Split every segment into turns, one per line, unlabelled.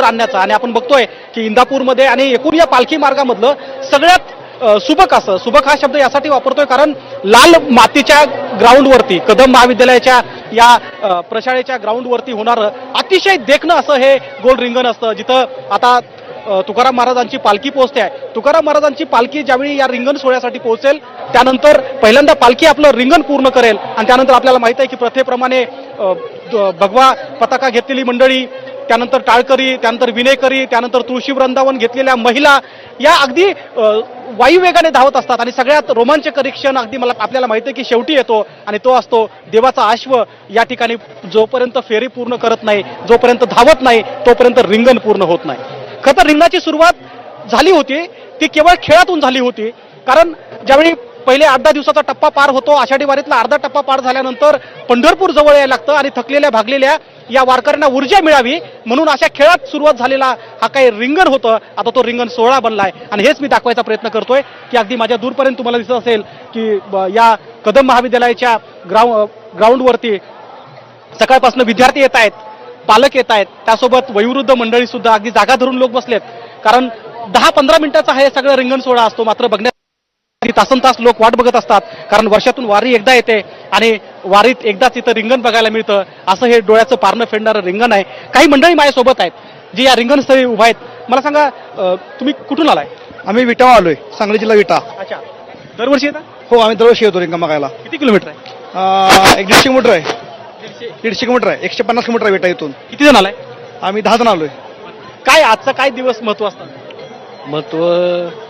एकत्र आणण्याचा आणि आपण बघतोय की इंदापूरमध्ये आणि एकूण या पालखी मार्गामधलं सगळ्यात सुबक असं सुबक हा शब्द यासाठी वापरतोय कारण लाल मातीच्या ग्राउंडवरती कदम महाविद्यालयाच्या या प्रशाळेच्या ग्राउंडवरती होणारं अतिशय देखणं असं हे गोल रिंगण असतं जिथं आता तुकाराम महाराजांची पालखी पोहोचते आहे. तुकाराम महाराजांची पालखी ज्यावेळी या रिंगण सोहळ्यासाठी पोहोचेल त्यानंतर पहिल्यांदा पालखी आपलं रिंगण पूर्ण करेल आणि त्यानंतर आपल्याला माहित आहे की प्रथेप्रमाणे भगवा पताका घेतलेली मंडळी, त्यानंतर टाळकरी, त्यानंतर विनेकरी, त्यानंतर तुळशी वृंदावन घेतलेल्या महिला या अगदी वायुवेगाने धावत असतात आणि सगळ्यात रोमांचकारी क्षण अगदी आपल्याला माहिती आहे की शेवटी येतो आणि तो असतो देवाचा अश्व या ठिकाणी जोपर्यंत फेरी पूर्ण करत नाही, जोपर्यंत धावत नाही तोपर्यंत रिंगण पूर्ण होत नाही. खरं तर रिंगणाची सुरुवात झाली होती ती केवळ खेळातून झाली होती कारण ज्यावेळी पहिले 8-10 दिवसाचा टप्पा पार होतो, आषाढी वारीतला अर्धा टप्पा पार झाल्यानंतर पंढरपूर जवळ यायला लागतं आणि थकलेल्या भागलेल्या या वारकऱ्यांना ऊर्जा मिळावी म्हणून अशा खेळात सुरुवात झालेला हा काही रिंगण होतं. आता तो रिंगण सोहळा बनलाय आणि हेच मी दाखवायचा प्रयत्न करतोय की अगदी माझ्या दूरपर्यंत तुम्हाला दिसत असेल की या कदम महाविद्यालयाच्या ग्राउंडवरती सकाळपासून विद्यार्थी येत आहेत, पालक येत आहेत, त्यासोबत वयोवृद्ध मंडळी सुद्धा अगदी जागा धरून लोक बसलेत कारण 10-15 मिनिटाचा हे सगळं रिंगण सोहळा असतो. मात्र बघण्यासाठी तासनतास लोक वाट बघत असतात कारण वर्षातून वारी एकदा येते आणि वारीत एकदाच इथं रिंगण बघायला मिळतं असं हे डोळ्याचं पारणं फेडणारं रिंगण आहे. काही मंडळी माझ्यासोबत आहेत जी या रिंगणस्थळी उभा आहेत. मला सांगा तुम्ही कुठून आलाय?
आम्ही विटा आलोय, सांगली जिल्हा विटा.
अच्छा, दरवर्षी येता?
हो, आम्ही दरवर्षी येतो रिंगण बघायला.
किती किलोमीटर आहे?
150 किलोमीटर आहे. 150 किलोमीटर आहे. 150 किलोमीटर आहे विटा इथून.
किती जण आलाय?
आम्ही 10 जण आलोय.
काय आजचा काय दिवस महत्व असतं?
महत्व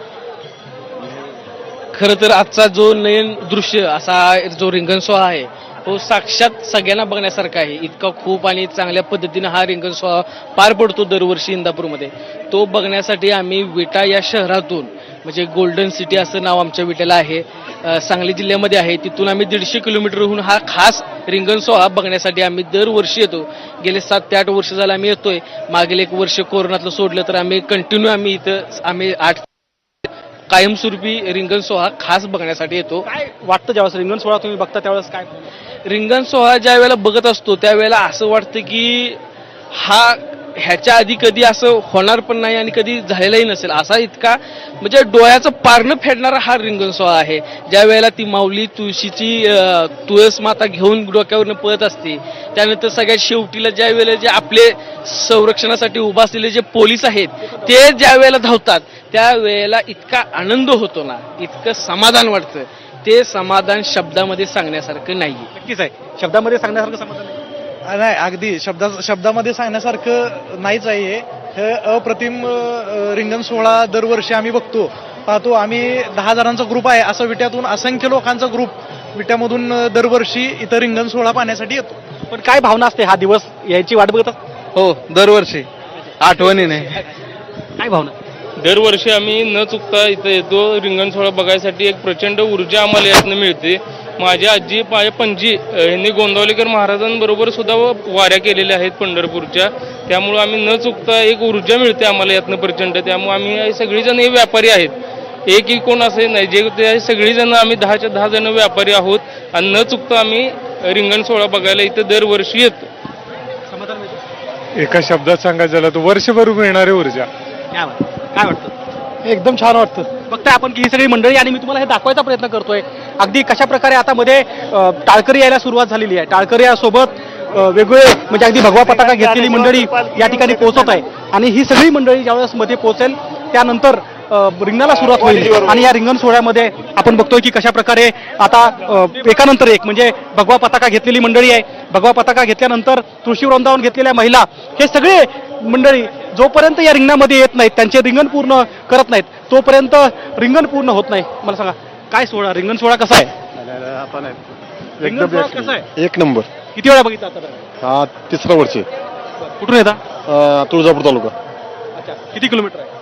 खरं तर आजचा जो नयन दृश्य असा जो रिंगण सोहळा आहे तो साक्षात सगळ्यांना बघण्यासारखा आहे. इतका खूप आणि चांगल्या पद्धतीने हा रिंगण सोहळा पार पडतो दरवर्षी इंदापूरमध्ये. तो बघण्यासाठी आम्ही विटा या शहरातून म्हणजे गोल्डन सिटी असं नाव आमच्या विट्याला आहे, सांगली जिल्ह्यामध्ये आहे, तिथून आम्ही 150 किलोमीटरहून हा खास रिंगण सोहळा बघण्यासाठी आम्ही दरवर्षी येतो. गेले 7 ते 8 वर्ष झालं आम्ही येतोय. मागील 1 वर्ष कोरोनातलं सोडलं तर आम्ही कंटिन्यू आम्ही 8 कायमस्वरूपी रिंगण सोहळा खास बघण्यासाठी येतो.
काय वाटतं ज्यावेळेस रिंगण सोहळा तुम्ही बघता त्यावेळेस काय?
रिंगण सोहळा ज्या वेळेला बघत असतो त्यावेळेला असं वाटतं की ह्याच्या आधी कधी असं होणार पण नाही आणि कधी झालेलाही नसेल असा इतका म्हणजे डोळ्याचं पारणं फेडणारा हा रिंगण सोहळा आहे. ज्या वेळेला ती माऊली तुळशीची तुळस माता घेऊन डोक्यावरनं पळत असते, त्यानंतर सगळ्यात शेवटीला ज्या वेळेला जे आपले संरक्षणासाठी उभा असलेले जे पोलीस आहेत ते ज्या वेळेला धावतात त्यावेळेला इतका आनंद होतो ना, इतकं समाधान वाटतं. ते समाधान शब्दामध्ये सांगण्यासारखं नाही.
नक्कीच आहे, शब्दामध्ये सांगण्यासारखं समाधान नाही.
नाही, अगदी शब्दामध्ये सांगण्यासारखं नाहीच आहे. हे अप्रतिम रिंगण सोहळा दरवर्षी आम्ही पाहतो. आम्ही 10 जणांचा ग्रुप आहे. असं विट्यातून असंख्य लोकांचा ग्रुप विट्यामधून दरवर्षी इथं रिंगण सोहळा पाहण्यासाठी येतो.
पण काय भावना असते हा दिवस यायची वाट बघत असते?
हो, दरवर्षी आठवणीने.
काय भावना?
दरवर्षी आम्ही न चुकता इथं येतो. रिंगण सोहळा बघायसाठी एक प्रचंड ऊर्जा आम्हाला यातनं मिळते. माझी आजी पणजी यांनी गोंदावलेकर महाराजांबरोबर सुद्धा वाऱ्या केलेल्या आहेत पंढरपूरच्या. त्यामुळं आम्ही न चुकता एक ऊर्जा मिळते आम्हाला यातनं प्रचंड. त्यामुळे आम्ही सगळीजण हे व्यापारी आहेत, एकही कोण असे नाही, जे ते सगळीजण आम्ही 10च्या 10 जण व्यापारी आहोत आणि न चुकता आम्ही रिंगण सोहळा बघायला इथं दरवर्षी येतो.
समाधान मिळतं?
एका शब्दात सांगायचं झालं तर वर्षभर मिळणारी ऊर्जा.
काय वाटतं?
एकदम छान वाटतं.
बघताय आपण की ही सगळी मंडळी आणि मी तुम्हाला हे दाखवायचा प्रयत्न करतोय अगदी कशा प्रकारे आता मध्ये टाळकरी यायला सुरुवात झालेली आहे. टाळकरी यासोबत वेगवेगळे म्हणजे अगदी भगवा पताका घेतलेली मंडळी या ठिकाणी पोहोचत आहे आणि ही सगळी मंडळी ज्यावेळेस मध्ये पोहोचेल त्यानंतर रिंगणाला सुरुवात होईल आणि या रिंगण सोहळ्यामध्ये आपण बघतोय की कशा प्रकारे आता एकानंतर एक म्हणजे भगवा पताका घेतलेली मंडळी आहे, भगवा पताका घेतल्यानंतर तुळशी वृंदावन घेतलेल्या महिला, हे सगळे मंडळी जोपर्यंत या रिंगणामध्ये येत नाहीत, त्यांचे रिंगण पूर्ण करत नाहीत तोपर्यंत रिंगण पूर्ण होत नाही. मला सांगा काय सोहळा, रिंगण सोहळा कसा आहे? रिंगण सोहळा कसा आहे?
1 नंबर.
किती वेळा बघितला आता?
हा 3रा वर्ष.
कुठून येता?
तुळजापूर तालुका.
अच्छा, किती किलोमीटर आहे?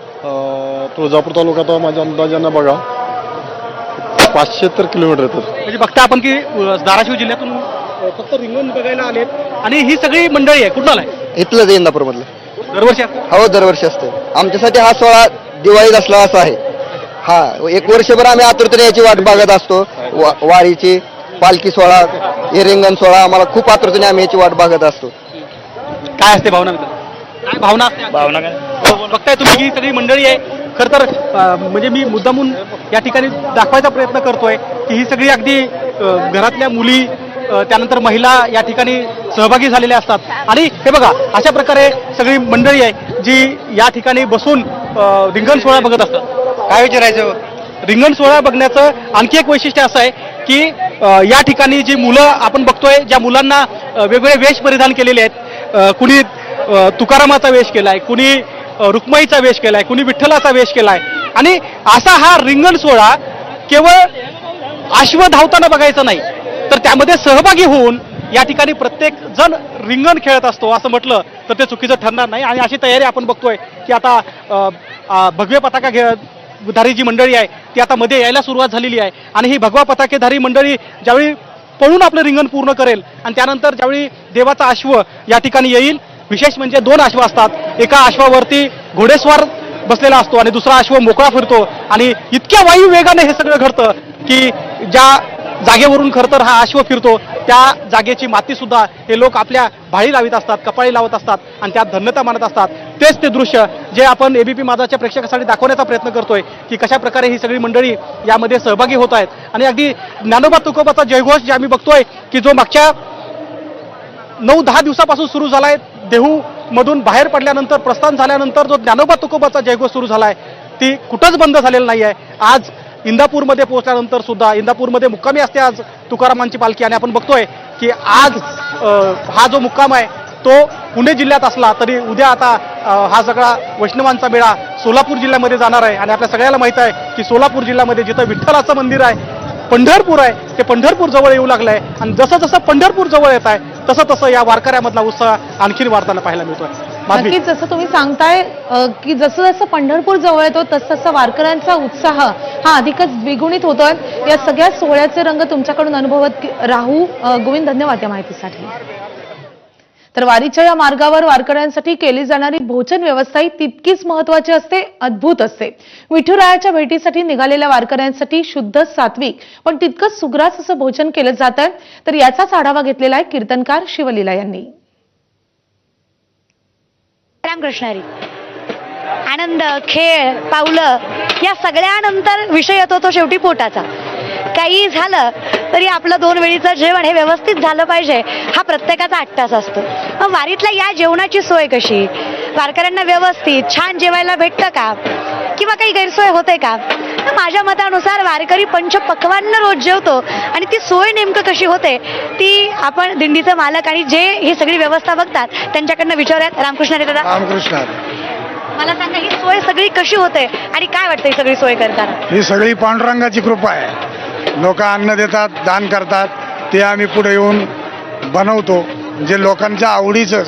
तुळजापूर तालुका तर माझ्या अंदाजानं बघा 570 किलोमीटर येतात.
म्हणजे बघता आपण की धाराशिव जिल्ह्यातून फक्त रिंगण बघायला आलेत आणि ही सगळी मंडळी आहे. कुठून आलाय?
इथलंच इंदापूर मधलं.
दरवर्षी
हो, दरवर्षी असते. आमच्यासाठी हा सोहळा दिवाळीत असला असा आहे. हा 1 वर्षभर आम्ही आतुरतेने याची वाट बघत असतो. वारीची पालखी सोहळा, हे रिंगण सोहळा आम्हाला खूप आतुरतेने आम्ही याची वाट बघत असतो.
काय असते भावना? काय भावना असते?
भावना काय
बघताय तुम्ही ही सगळी मंडळी आहे. खर तर म्हणजे मी मुद्दामून या ठिकाणी दाखवायचा प्रयत्न करतोय की ही सगळी अगदी घरातल्या मुली त्यानंतर महिला या ठिकाणी सहभागी झालेल्या असतात. आणि हे बघा अशा प्रकारे सगळी मंडळी आहे जी या ठिकाणी बसून रिंगण सोहळा बघत असतात.
काय विचारायचं?
रिंगण सोहळा बघण्याचं आणखी एक वैशिष्ट्य असं आहे की या ठिकाणी जी मुलं आपण बघतोय, ज्या मुलांना वेगवेगळे वेश परिधान केलेले आहेत, कुणी तुकारामाचा वेश केलाय, कुणी रुक्माईचा वेश केलाय, कुणी विठ्ठलाचा वेश केलाय. आणि असा हा रिंगण सोहळा केवळ अश्व धावताना बघायचा नाही, तर त्यामध्ये सहभागी होऊन या ठिकाणी प्रत्येक जण रिंगण खेळत असतो असं म्हटलं तर ते चुकीचं ठरणार नाही. आणि अशी तयारी आपण बघतोय की आता भगवे पताका धारी जी मंडळी आहे ती आता मध्ये यायला सुरुवात झालेली आहे. आणि ही भगवा पताकेधारी मंडळी ज्यावेळी पळून आपलं रिंगण पूर्ण करेल आणि त्यानंतर ज्यावेळी देवाचा अश्व या ठिकाणी येईल, विशेष म्हणजे 2 अश्व असतात. एका अश्वावरती घोडेस्वार बसलेला असतो आणि दुसरा अश्व मोकळा फिरतो. आणि इतक्या वायू वेगाने हे सगळं घडतं की ज्या जागेवरून खरं तर हा अश्व फिरतो त्या जागेची माती सुद्धा हे लोक आपल्या भाळी लावित असतात, कपाळी लावत असतात आणि त्यात धन्यता मानत असतात. तेच ते दृश्य जे आपण एबीपी माझाच्या प्रेक्षकासाठी दाखवण्याचा प्रयत्न करतोय की कशा प्रकारे ही सगळी मंडळी यामध्ये सहभागी होत आहेत. आणि अगदी ज्ञानोबा तुकोबाचा जयघोष जे आम्ही बघतोय की जो मागच्या 9-10 दिवसापासून सुरू झालाय, देहू मधून बाहेर पडल्यानंतर प्रस्थान झाल्यानंतर जो ज्ञानोबा तुकोबाचा जयघोष सुरू झालाय ती कुठंच बंद झालेला नाहीये. आज इंदापूरमध्ये पोहोचल्यानंतर सुद्धा इंदापूरमध्ये मुक्कामी असते आज तुकारामांची पालखी. आणि आपण बघतोय की आज हा जो मुक्काम आहे तो पुणे जिल्ह्यात असला तरी उद्या आता हा सगळा वैष्णवांचा मेळा सोलापूर जिल्ह्यामध्ये जाणार आहे. आणि आपल्या सगळ्याला माहित आहे की सोलापूर जिल्ह्यामध्ये जिथं विठ्ठलाचं मंदिर आहे, पंढरपूर आहे, ते पंढरपूर जवळ येऊ लागलंय. आणि जसं जसं पंढरपूर जवळ येत आहे तसं तसं या वारकऱ्यामधला उत्साह आणखीन वाढताना पाहायला मिळतोय.
नक्कीच जसं तुम्ही सांगताय की जसं जसं पंढरपूर जवळ येतो तसं तसं वारकऱ्यांचा उत्साह हा अधिकच द्विगुणित होतोय. या सगळ्या सोहळ्याचे रंग तुमच्याकडून अनुभवत राहू. गोविंद, धन्यवाद या माहितीसाठी. तर वारीच्या या मार्गावर वारकऱ्यांसाठी केली जाणारी भोजन व्यवस्था तितकीच महत्वाची असते, अद्भुत असते. विठुरायाच्या भेटीसाठी निघालेल्या वारकऱ्यांसाठी शुद्ध सात्विक पण तितकंच सुग्रास असं भोजन केलं जातं. तर याचाच आढावा घेतलेला आहे कीर्तनकार शिवलीला यांनी.
रामकृष्ण हरी. आनंद, खेळ, पावलं या सगळ्यानंतर विषय येतो तो शेवटी पोटाचा. काही झालं तरी आपलं 2 वेळीचं जेवण हे व्यवस्थित झालं पाहिजे हा प्रत्येकाचा अट्टास असतो. मग वारीतल्या या जेवणाची सोय कशी, वारकऱ्यांना व्यवस्थित छान जेवायला भेटतं का किंवा काही गैरसोय होते का? माझ्या मतानुसार वारकरी पंचपक्वान्न रोज जेवतो आणि ती सोय नेमकं कशी होते ती आपण दिंडीचं मालक आणि जे ही सगळी व्यवस्था बघतात त्यांच्याकडनं विचारूयात. रामकृष्ण हरी दादा.
रामकृष्ण हरी.
मला सांगा ही सोय सगळी कशी होते आणि काय वाटतं ही सगळी सोय करताना?
ही सगळी पांडुरंगाची कृपा आहे. लोक अन्न देतात, दान करतात, ते आम्ही पुढे येऊन बनवतो. जे लोकांच्या आवडीचं,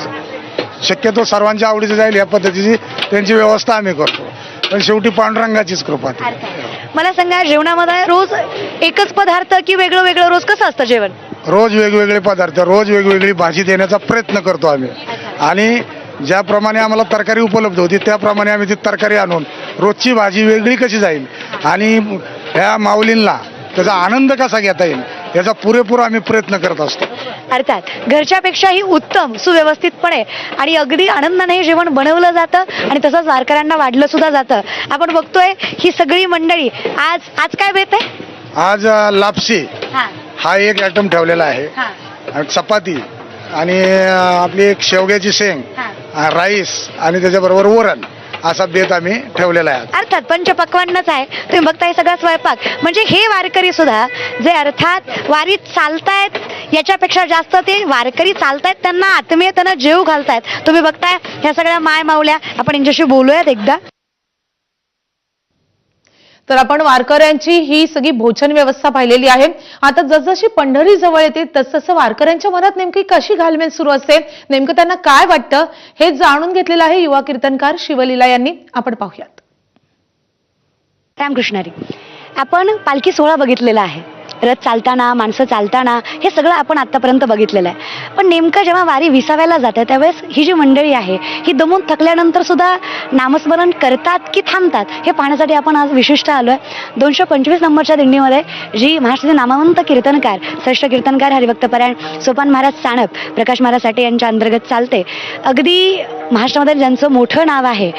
शक्यतो सर्वांच्या आवडीचं जाईल या पद्धतीची त्यांची व्यवस्था आम्ही करतो. पण शेवटी पांडुरंगाचीच कृपा.
मला सांगा जेवणामध्ये रोज एकच पदार्थ की वेगळं वेगळं रोज कसं असतं जेवण?
रोज वेगवेगळे पदार्थ, रोज वेगवेगळी भाजी देण्याचा प्रयत्न करतो आम्ही. आणि ज्याप्रमाणे आम्हाला तरकारी उपलब्ध होती त्याप्रमाणे आम्ही ती तरकारी आणून रोजची भाजी वेगळी कशी जाईल आणि ह्या माऊलींना त्याचा आनंद कसा घेता येईल याचा पुरेपूर आम्ही प्रयत्न करत असतो.
अर्थात घरच्यापेक्षाही उत्तम, सुव्यवस्थितपणे आणि अगदी आनंदाने जेवण बनवलं जातं आणि तसंच वारकऱ्यांना वाढलं सुद्धा जातं. आपण बघतोय ही सगळी मंडळी आज आज काय बेत आहे?
आज लापशी हा एक आयटम ठेवलेला आहे, चपाती आणि आपली एक शेवग्याची शेंग, राईस आणि त्याच्याबरोबर वरण असा बेत आम्ही ठेवलेला आहे.
अर्थात पंचपक्वान्नच आहे. तुम्ही बघताय सगळा स्वयंपाक. म्हणजे हे वारकरी सुद्धा जे अर्थात वारीत चालतायत याच्यापेक्षा जास्त ते वारकरी चालतायत त्यांना आत्मीयतेनं जेव घालतायत. तुम्ही बघताय ह्या सगळ्या माय माऊल्या. आपण यांच्याशी बोलूयात एकदा.
तर आपण वारकऱ्यांची ही सगळी भोजन व्यवस्था पाहिलेली आहे. आता जसजशी पंढरी जवळ येते तसतसं वारकऱ्यांच्या मनात नेमकी कशी घालमेल सुरू असते, नेमकं त्यांना काय वाटतं हे जाणून घेतलेलं आहे युवा कीर्तनकार शिवलीला यांनी. आपण पाहूयात.
रामकृष्ण हरी. आपण पालखी सोहळा बघितलेला आहे रथ चालताना, माणसं चालताना, हे सगळं आपण आत्तापर्यंत बघितलेलं आहे. पण नेमकं जेव्हा वारी विसाव्याला जाते त्यावेळेस ही जी मंडळी आहे ही दमून थकल्यानंतर सुद्धा नामस्मरण करतात की थांबतात हे पाहण्यासाठी आपण आज विशिष्ट आलो आहे. 225 नंबरच्या दिंडीमध्ये जी महाराष्ट्राचे नामवंत कीर्तनकार, श्रेष्ठ कीर्तनकार हरिभक्तपरायण सोपान महाराज साणप, प्रकाश महाराज साठे यांच्या अंतर्गत चालते. अगदी महाराष्ट्रामध्ये ज्यांचं मोठं नाव आहे.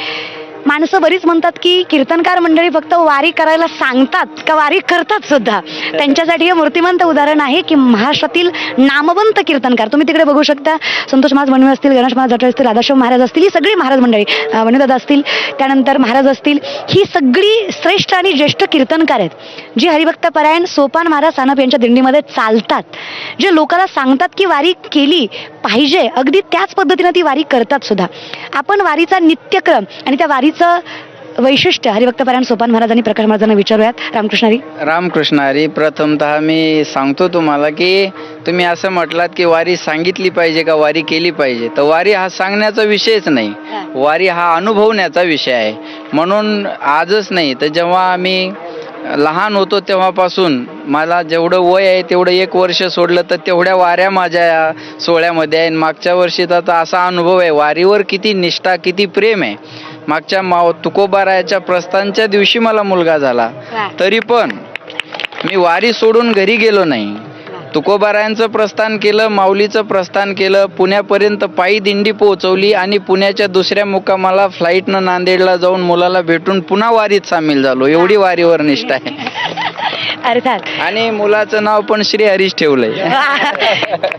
माणसं बरीच म्हणतात की कीर्तनकार मंडळी फक्त वारी करायला सांगतात का वारी करतात सुद्धा. त्यांच्यासाठी हे मूर्तिमंत उदाहरण आहे की महाराष्ट्रातील नामवंत कीर्तनकार, तुम्ही तिकडे बघू शकता, संतोष महाराज बनवे असतील, गणेश महाराज जटळे असतील, राधाशिव महाराज असतील, ही सगळी महाराज मंडळी, वणीदादा असतील, त्यानंतर महाराज असतील, ही सगळी श्रेष्ठ आणि ज्येष्ठ कीर्तनकार आहेत जी हरिभक्तपरायण सोपान महाराज सानप यांच्या दिंडीमध्ये चालतात. जे लोकांना सांगतात की वारी केली पाहिजे, अगदी त्याच पद्धतीने ती वारी करतात सुद्धा. आपण वारीचा नित्यक्रम आणि त्या वारीचं वैशिष्ट्य हरिभक्तपरायण सोपान महाराज आणि प्रकाश महाराजांना विचारूयात. रामकृष्ण हरी.
रामकृष्ण हरी. प्रथमतः मी सांगतो तुम्हाला की तुम्ही असं म्हटलात की वारी सांगितली पाहिजे का वारी केली पाहिजे, तर वारी हा सांगण्याचा विषयच नाही, वारी हा अनुभवण्याचा विषय आहे. म्हणून आजच नाही तर जेव्हा आम्ही लहान होतो तेव्हापासून मला जेवढं वय आहे तेवढं 1 वर्ष सोडलं तर तेवढ्या वाऱ्या माझ्या सोहळ्यामध्ये आहे. मागच्या वर्षीचा तर असा अनुभव आहे, वारीवर किती निष्ठा, किती प्रेम आहे. मागच्या तुकोबारायाच्या प्रस्थानच्या दिवशी मला मुलगा झाला, तरी पण मी वारी सोडून घरी गेलो नाही. तुकोबारायांचं प्रस्थान केलं, माऊलीचं प्रस्थान केलं, पुण्यापर्यंत पायी दिंडी पोहोचवली आणि पुण्याच्या दुसऱ्या मुक्कामाला फ्लाईटनं नांदेडला जाऊन मुलाला भेटून पुन्हा वारीत सामील झालो. एवढी वारीवर निष्ठा आहे.
अर्थात
आणि मुलाचं नाव पण श्रीहरीच ठेवलंय.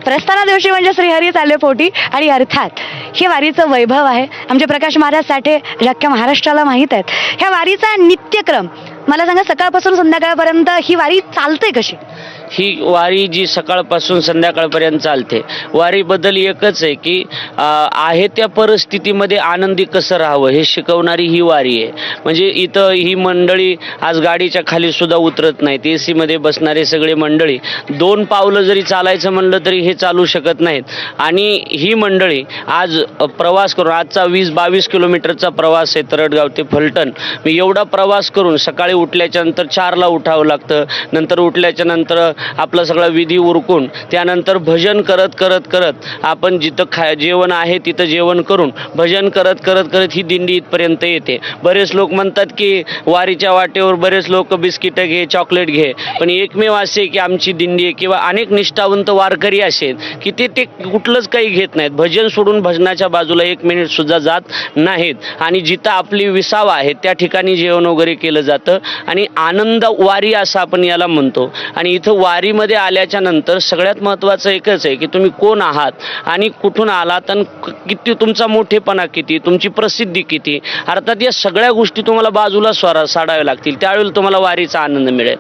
प्रस्थाना दिवशी म्हणजे श्रीहरी चालले पोटी. आणि अर्थात हे वारीचं वैभव आहे. आमचे प्रकाश महाराज साठे अख्ख्या महाराष्ट्राला माहीत आहेत. ह्या वारीचा नित्यक्रम मला सांगा, सकाळपासून संध्याकाळपर्यंत ही वारी चालते कशी?
ही वारी जी सकाळपासून संध्याकाळपर्यंत चालते, वारीबद्दल एकच आहे की आहे त्या परिस्थितीमध्ये आनंदी कसं राहावं हे शिकवणारी ही वारी आहे. म्हणजे इथं ही मंडळी आज गाडीच्या खाली सुद्धा उतरत नाहीत. AC मध्ये बसणारे सगळे मंडळी 2 पावलं जरी चालायचं म्हणलं तरी हे चालू शकत नाहीत. आणि ही मंडळी आज प्रवास करून, आजचा 20-22 किलोमीटरचा प्रवास आहे तरडगाव ते फलटण. मी एवढा प्रवास करून सकाळी उठल्याच्या नंतर 4ला उठावं लागतं. नंतर उठल्याच्या नंतर आपलं सगळं विधी उरकून त्यानंतर भजन करत करत करत आपण जिथं जेवण आहे तिथं जेवण करून भजन करत करत करत ही दिंडी इथपर्यंत येते. बरेच लोक म्हणतात की वारीच्या वाटेवर बरेच लोक बिस्किटं घे, चॉकलेट घे, पण एकमेव असे की आमची दिंडी आहे किंवा अनेक निष्ठावंत वारकरी असे की ते कुठलंच काही घेत नाहीत. भजन सोडून भजनाच्या बाजूला 1 मिनिट सुद्धा जात नाहीत. आणि जिथं आपली विसावा आहे त्या ठिकाणी जेवण वगैरे केलं जातं आणि आनंद वारी असं आपण याला म्हणतो. आणि इथं वारीमध्ये आल्याच्या नंतर सगळ्यात महत्त्वाचं एकच आहे की तुम्ही कोण आहात आणि कुठून आलात आणि किती तुमचा मोठेपणा किती, तुमची प्रसिद्धी किती. अर्थात या सगळ्या गोष्टी तुम्हाला बाजूला साडाव्या लागतील, त्यावेळेला तुम्हाला वारीचा आनंद मिळेल.